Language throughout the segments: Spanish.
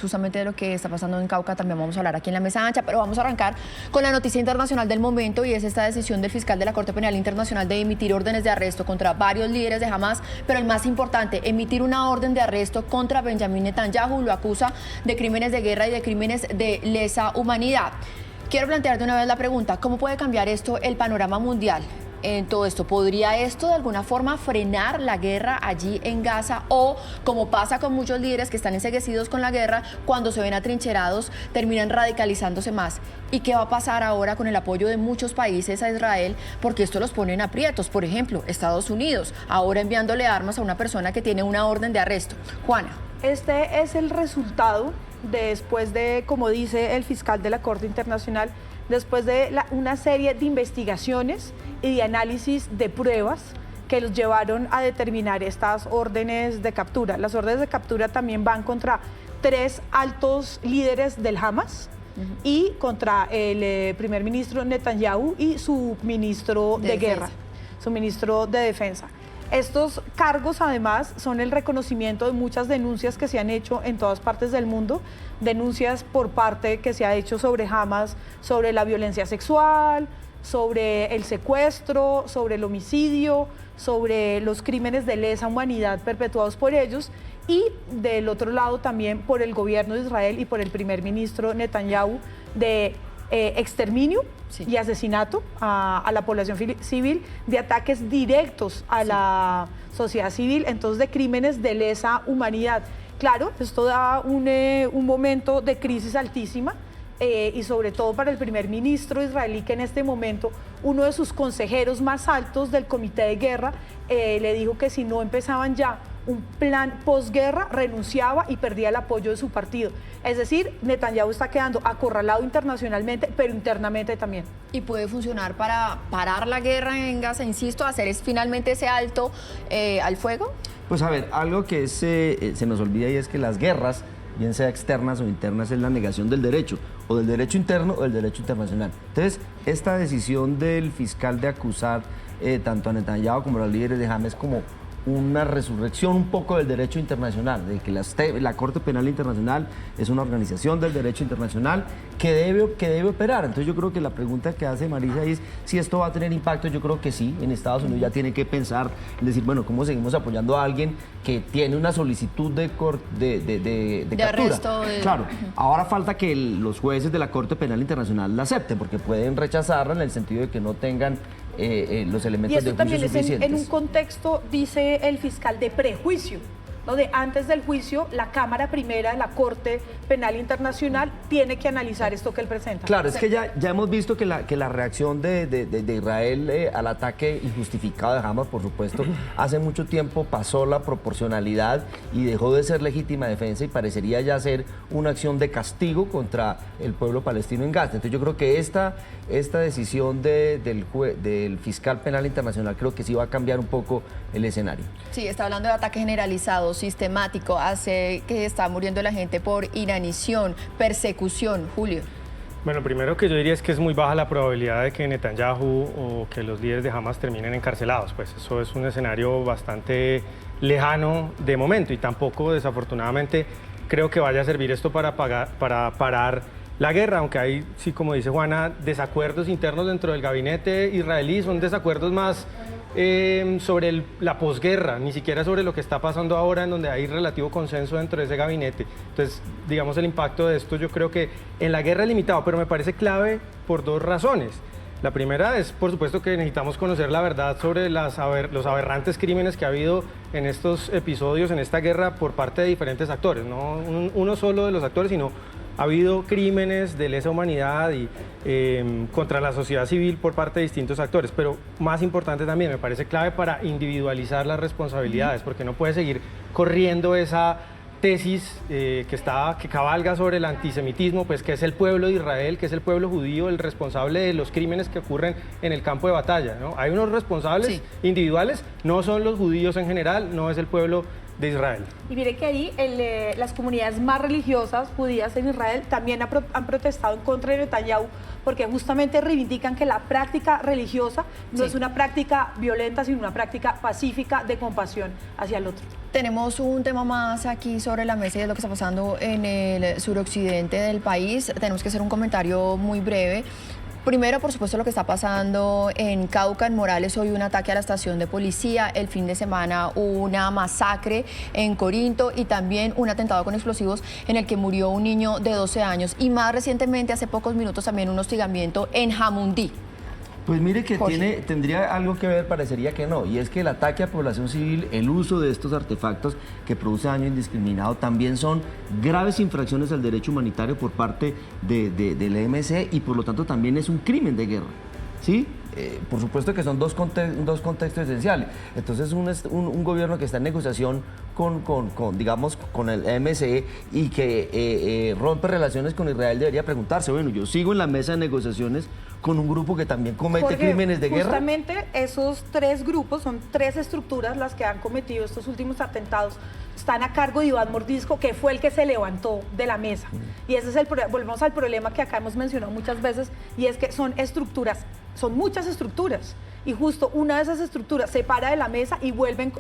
Justamente de lo que está pasando en Cauca también vamos a hablar aquí en la mesa ancha, pero vamos a arrancar con la noticia internacional del momento, y es esta decisión del fiscal de la Corte Penal Internacional de emitir órdenes de arresto contra varios líderes de Hamas, pero el más importante, emitir una orden de arresto contra Benjamin Netanyahu. Lo acusa de crímenes de guerra y de crímenes de lesa humanidad. Quiero plantear de una vez la pregunta: ¿cómo puede cambiar esto el panorama mundial en todo esto? ¿Podría esto de alguna forma frenar la guerra allí en Gaza? O, como pasa con muchos líderes que están enceguecidos con la guerra, cuando se ven atrincherados terminan radicalizándose más. ¿Y qué va a pasar ahora con el apoyo de muchos países a Israel? Porque esto los pone en aprietos. Por ejemplo, Estados Unidos, ahora enviándole armas a una persona que tiene una orden de arresto. Juana. Este es el resultado después de, como dice el fiscal de la Corte Internacional, después de una serie de investigaciones y de análisis de pruebas que los llevaron a determinar estas órdenes de captura. Las órdenes de captura también van contra 3 altos líderes del Hamas y contra el primer ministro Netanyahu y su ministro de guerra, su ministro de defensa. Estos cargos, además, son el reconocimiento de muchas denuncias que se han hecho en todas partes del mundo, denuncias por parte que se ha hecho sobre Hamas, sobre la violencia sexual, sobre el secuestro, sobre el homicidio, sobre los crímenes de lesa humanidad perpetuados por ellos, y del otro lado también por el gobierno de Israel y por el primer ministro Netanyahu de exterminio y asesinato a la población civil, de ataques directos a la sociedad civil, entonces de crímenes de lesa humanidad. Claro, esto da un momento de crisis altísima, y sobre todo para el primer ministro israelí, que en este momento uno de sus consejeros más altos del comité de guerra le dijo que si no empezaban ya un plan posguerra, renunciaba y perdía el apoyo de su partido. Es decir, Netanyahu está quedando acorralado internacionalmente, pero internamente también. ¿Y puede funcionar para parar la guerra en Gaza? Insisto, hacer finalmente ese alto al fuego. Pues a ver, algo que se nos olvida, y es que las guerras, bien sea externas o internas, es la negación del derecho, o del derecho interno o del derecho internacional. Entonces, esta decisión del fiscal de acusar tanto a Netanyahu como a los líderes de Hamas como una resurrección un poco del derecho internacional, de que la Corte Penal Internacional es una organización del derecho internacional que debe operar. Entonces yo creo que la pregunta que hace Marisa es si esto va a tener impacto. Yo creo que sí. En Estados Unidos ya tiene que pensar, decir, bueno, ¿cómo seguimos apoyando a alguien que tiene una solicitud de captura? Arresto. Claro, ahora falta que los jueces de la Corte Penal Internacional la acepten, porque pueden rechazarla en el sentido de que no tengan los elementos de juicio suficientes. Y esto también es en un contexto, dice el fiscal, de prejuicio, donde antes del juicio la Cámara Primera de la Corte Penal Internacional tiene que analizar esto que él presenta. Claro, es que ya hemos visto que la reacción de Israel al ataque injustificado de Hamas, por supuesto, hace mucho tiempo pasó la proporcionalidad y dejó de ser legítima defensa y parecería ya ser una acción de castigo contra el pueblo palestino en Gaza. Entonces yo creo que esta decisión del fiscal penal internacional creo que sí va a cambiar un poco el escenario. Sí, está hablando de ataque generalizado, sistemático, hace que está muriendo la gente por inanición, persecución. Julio. Bueno, primero que yo diría es que es muy baja la probabilidad de que Netanyahu o que los líderes de Hamas terminen encarcelados. Pues eso es un escenario bastante lejano de momento, y tampoco, desafortunadamente, creo que vaya a servir esto para parar la guerra, aunque hay, sí, como dice Juana, desacuerdos internos dentro del gabinete israelí. Son desacuerdos más sobre la posguerra, ni siquiera sobre lo que está pasando ahora, en donde hay relativo consenso dentro de ese gabinete. Entonces, digamos, el impacto de esto yo creo que en la guerra es limitado, pero me parece clave por 2 razones. La primera es, por supuesto, que necesitamos conocer la verdad sobre los aberrantes crímenes que ha habido en estos episodios, en esta guerra, por parte de diferentes actores, no uno solo de los actores, sino ha habido crímenes de lesa humanidad y contra la sociedad civil por parte de distintos actores, pero más importante también, me parece clave para individualizar las responsabilidades, porque no puede seguir corriendo esa tesis que cabalga sobre el antisemitismo, pues que es el pueblo de Israel, que es el pueblo judío el responsable de los crímenes que ocurren en el campo de batalla, ¿no? Hay unos responsables individuales, no son los judíos en general, no es el pueblo de Israel. Y mire que ahí las comunidades más religiosas judías en Israel también han protestado en contra de Netanyahu porque justamente reivindican que la práctica religiosa no es una práctica violenta, sino una práctica pacífica de compasión hacia el otro. Tenemos un tema más aquí sobre la mesa y es lo que está pasando en el suroccidente del país. Tenemos que hacer un comentario muy breve. Primero, por supuesto, lo que está pasando en Cauca, en Morales, hoy un ataque a la estación de policía, el fin de semana una masacre en Corinto y también un atentado con explosivos en el que murió un niño de 12 años y más recientemente, hace pocos minutos, también un hostigamiento en Jamundí. Pues mire que Jorge. tendría algo que ver, parecería que no, y es que el ataque a población civil, el uso de estos artefactos que produce daño indiscriminado, también son graves infracciones al derecho humanitario por parte del EMC y por lo tanto también es un crimen de guerra, ¿sí? Por supuesto que son dos contextos esenciales. Entonces un gobierno que está en negociación digamos, con el EMC y que rompe relaciones con Israel debería preguntarse, bueno, yo sigo en la mesa de negociaciones con un grupo que también comete Jorge, crímenes de guerra. Justamente esos tres grupos, son tres estructuras las que han cometido estos últimos atentados, están a cargo de Iván Mordisco, que fue el que se levantó de la mesa. Y ese es volvemos al problema que acá hemos mencionado muchas veces, y es que son estructuras, son muchas estructuras, y justo una de esas estructuras se para de la mesa y vuelven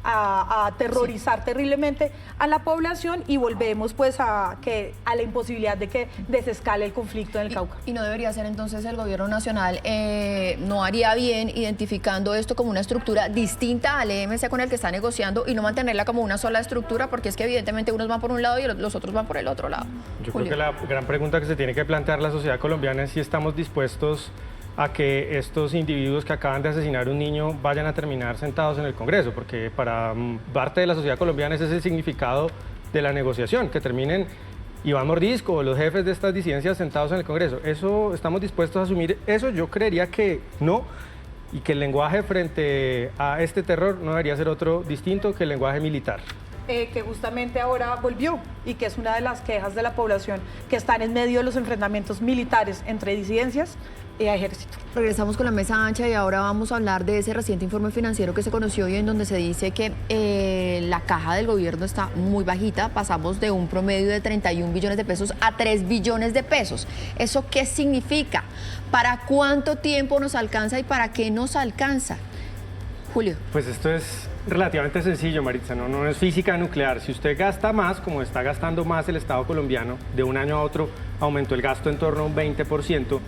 a aterrorizar terriblemente a la población y volvemos pues a la imposibilidad de que desescale el conflicto en el Cauca. Y no debería ser entonces el gobierno nacional, no haría bien identificando esto como una estructura distinta al EMC con el que está negociando y no mantenerla como una sola estructura, porque es que evidentemente unos van por un lado y los otros van por el otro lado. Yo Julio. creo que la gran pregunta que se tiene que plantear la sociedad colombiana es si estamos dispuestos a que estos individuos que acaban de asesinar a un niño vayan a terminar sentados en el Congreso, porque para parte de la sociedad colombiana ese es el significado de la negociación, que terminen Iván Mordisco o los jefes de estas disidencias sentados en el Congreso. ¿Eso estamos dispuestos a asumir? Eso yo creería que no, y que el lenguaje frente a este terror no debería ser otro distinto que el lenguaje militar. Que justamente ahora volvió y que es una de las quejas de la población que están en medio de los enfrentamientos militares entre disidencias y ejército. Regresamos con la mesa ancha y ahora vamos a hablar de ese reciente informe financiero que se conoció hoy en donde se dice que la caja del gobierno está muy bajita. Pasamos de un promedio de 31 billones de pesos a 3 billones de pesos. ¿Eso qué significa? ¿Para cuánto tiempo nos alcanza y para qué nos alcanza? Julio. Pues esto es relativamente sencillo, Maritza, no es física nuclear. Si usted gasta más, como está gastando más el Estado colombiano, de un año a otro aumentó el gasto en torno a un 20%,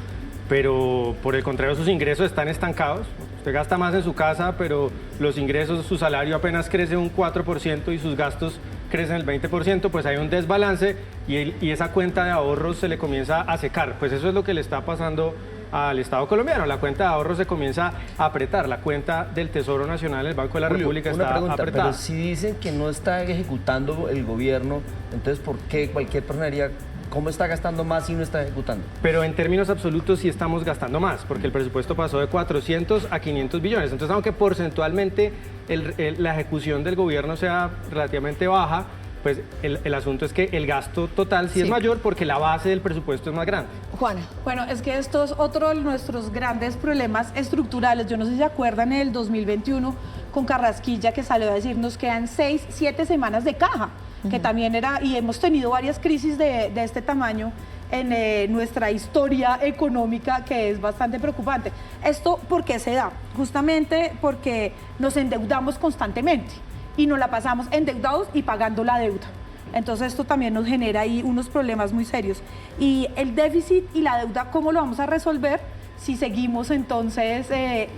pero por el contrario sus ingresos están estancados. Usted gasta más en su casa, pero los ingresos, su salario apenas crece un 4% y sus gastos crecen el 20%, pues hay un desbalance y esa cuenta de ahorros se le comienza a secar. Pues eso es lo que le está pasando al Estado colombiano. La cuenta de ahorros se comienza a apretar, la cuenta del Tesoro Nacional, el Banco de la Julio, República una está pregunta, apretada. pero si dicen que no está ejecutando el gobierno, entonces ¿por qué cualquier persona diría cómo está gastando más si no está ejecutando? Pero en términos absolutos sí estamos gastando más, porque el presupuesto pasó de 400 a 500 billones. Entonces, aunque porcentualmente la ejecución del gobierno sea relativamente baja, pues el asunto es que el gasto total sí es mayor porque la base del presupuesto es más grande. Juana. Bueno, es que esto es otro de nuestros grandes problemas estructurales. Yo no sé si se acuerdan en el 2021 con Carrasquilla que salió a decir nos quedan 6, 7 semanas de caja, que también era, y hemos tenido varias crisis de este tamaño en nuestra historia económica que es bastante preocupante. ¿Esto por qué se da? Justamente porque nos endeudamos constantemente y nos la pasamos endeudados y pagando la deuda. Entonces esto también nos genera ahí unos problemas muy serios. Y el déficit y la deuda, ¿cómo lo vamos a resolver si seguimos entonces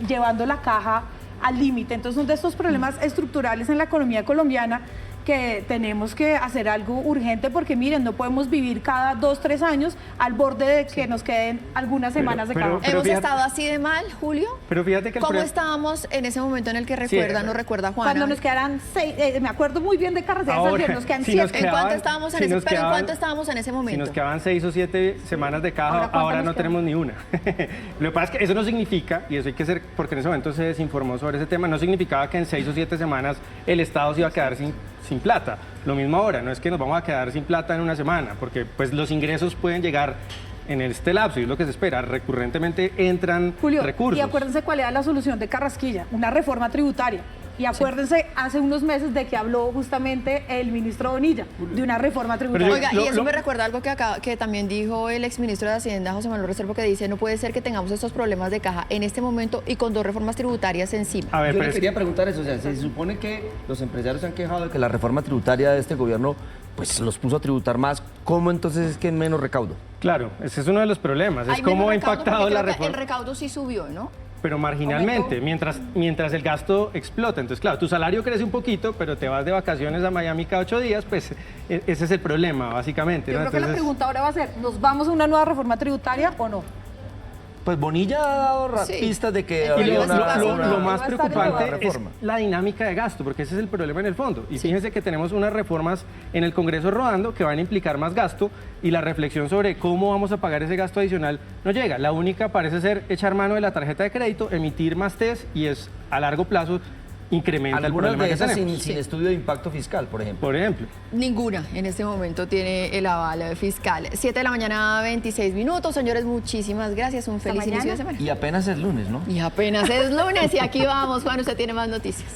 llevando la caja al límite? Entonces son de estos problemas estructurales en la economía colombiana que tenemos que hacer algo urgente porque miren, no podemos vivir cada 2, 3 años al borde de que nos queden algunas semanas de caja. ¿Hemos estado así de mal, Julio? Pero fíjate que ¿Cómo estábamos en ese momento en el que recuerda, nos recuerda Juana? Cuando nos quedaran 6, me acuerdo muy bien de Carrasquilla, nos quedan 7. ¿En cuánto estábamos en ese, ¿en cuánto estábamos en ese momento? Si nos quedaban 6 o 7 semanas de caja, ahora no tenemos ni una. Lo que pasa es que eso no significa, y eso hay que ser, porque en ese momento se desinformó sobre ese tema, no significaba que en 6 o 7 semanas el Estado se iba a quedar sin plata. Lo mismo ahora, no es que nos vamos a quedar sin plata en una semana, porque pues los ingresos pueden llegar en este lapso y es lo que se espera. Recurrentemente entran Julio, recursos. y acuérdense cuál era la solución de Carrasquilla, una reforma tributaria. Y acuérdense, hace unos meses de que habló justamente el ministro Bonilla, de una reforma tributaria. Oiga, y eso me recuerda algo que también dijo el exministro de Hacienda, José Manuel Restrepo, que dice, no puede ser que tengamos estos problemas de caja en este momento y con 2 reformas tributarias encima. A ver, Yo pero le es- quería preguntar eso, o sea, se supone que los empresarios se han quejado de que la reforma tributaria de este gobierno pues los puso a tributar más, ¿cómo entonces es que en menos recaudo? claro, ese es uno de los problemas, es Hay cómo menos ha recaudo impactado porque la creo que reforma. el recaudo sí subió, ¿no? Pero marginalmente, Aumentó. mientras el gasto explota. Entonces, claro, tu salario crece un poquito, pero te vas de vacaciones a Miami cada 8 días, pues ese es el problema, básicamente. Yo ¿no? creo que la Entonces, pregunta ahora va a ser, ¿nos vamos a una nueva reforma tributaria o no? Pues Bonilla ha dado Sí. pistas de que Y habría lo- una, lo- una- lo más va a estar en preocupante la es reforma. la dinámica de gasto, porque ese es el problema en el fondo. Y fíjense que tenemos unas reformas en el Congreso rodando que van a implicar más gasto y la reflexión sobre cómo vamos a pagar ese gasto adicional no llega. La única parece ser echar mano de la tarjeta de crédito, emitir más TES y es a largo plazo incrementa el Algunas problema de que esas tenemos. sin estudio de impacto fiscal, por ejemplo. Por ejemplo. Ninguna en este momento tiene el aval fiscal. 7 de la mañana, 26 minutos. Señores, muchísimas gracias. Un feliz inicio de semana. Y apenas es lunes, ¿no? Y apenas es lunes y aquí vamos. Juan, usted tiene más noticias.